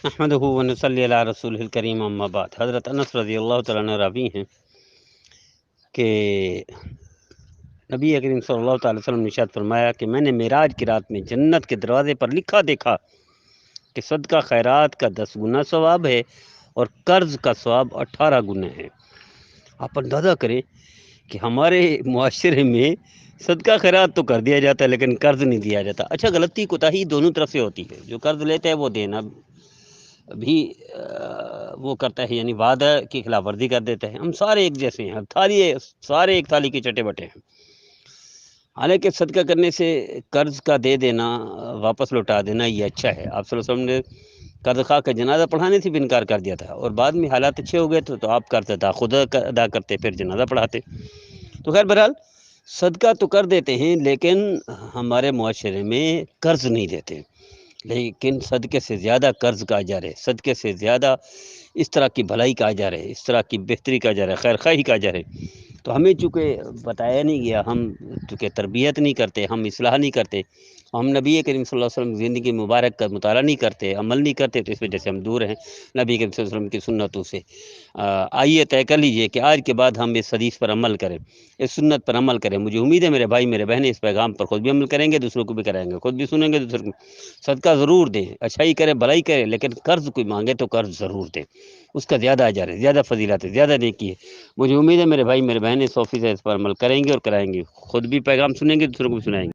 نحمدہ ونصلی علی رسول الکریم اما بعد۔ حضرت انس رضی اللہ تعالیٰ عنہ راوی ہیں کہ نبی کریم صلی اللہ تعالی وسلم نے ارشاد فرمایا کہ میں نے معراج کی رات میں جنت کے دروازے پر لکھا دیکھا کہ صدقہ خیرات کا 10 گنا ثواب ہے اور قرض کا ثواب 18 گنا ہے۔ آپ اندازہ کریں کہ ہمارے معاشرے میں صدقہ خیرات تو کر دیا جاتا ہے لیکن قرض نہیں دیا جاتا۔ اچھا، غلطی کوتاہی دونوں طرف سے ہوتی ہے، جو قرض لیتا ہے وہ دینا بھی وہ کرتا ہے، یعنی وعدہ کی خلاف ورزی کر دیتا ہے۔ ہم سارے ایک جیسے ہیں، سارے ایک تھالی کے چٹے بٹے ہیں۔ حالانکہ صدقہ کرنے سے قرض کا دے دینا، واپس لوٹا دینا، یہ اچھا ہے۔ آپ صلی اللہ علیہ وسلم نے قرض خواہ کا جنازہ پڑھانے سے بھی انکار کر دیا تھا، اور بعد میں حالات اچھے ہو گئے تو آپ قرض خود ادا کرتے، پھر جنازہ پڑھاتے۔ تو خیر بہرحال صدقہ تو کر دیتے ہیں لیکن ہمارے معاشرے میں قرض نہیں دیتے، لیکن صدقے سے زیادہ قرض کا اجر ہے، صدقے سے زیادہ اس طرح کی بھلائی کا اجر ہے، اس طرح کی بہتری کا اجر ہے، خیر خواہی کا اجر ہے۔ تو ہمیں چونکہ بتایا نہیں گیا، ہم چونکہ تربیت نہیں کرتے، ہم اصلاح نہیں کرتے، ہم نبی کریم صلی اللہ علیہ وسلم کی زندگی مبارک کا مطالعہ نہیں کرتے، عمل نہیں کرتے، تو اس وجہ سے ہم دور ہیں نبی کریم صلی اللہ علیہ وسلم کی سنتوں سے۔ آئیے طے کر لیجئے کہ آج کے بعد ہم اس حدیث پر عمل کریں، اس سنت پر عمل کریں۔ مجھے امید ہے میرے بھائی میرے بہنیں اس پیغام پر خود بھی عمل کریں گے، دوسروں کو بھی کرائیں گے، خود بھی سنیں گے، دوسروں کو۔ صدقہ ضرور دیں، اچھائی کریں، بھلائی کریں، لیکن قرض کوئی مانگے تو قرض ضرور دیں، اس کا زیادہ اجر ہے، زیادہ فضیلت ہے، زیادہ نیکی ہے۔ مجھے امید ہے میرے بھائی میرے بہنیں 100% اس پر عمل کریں گے اور کرائیں گے، خود بھی پیغام سنیں گے، دوسروں کو بھی سنائیں گے۔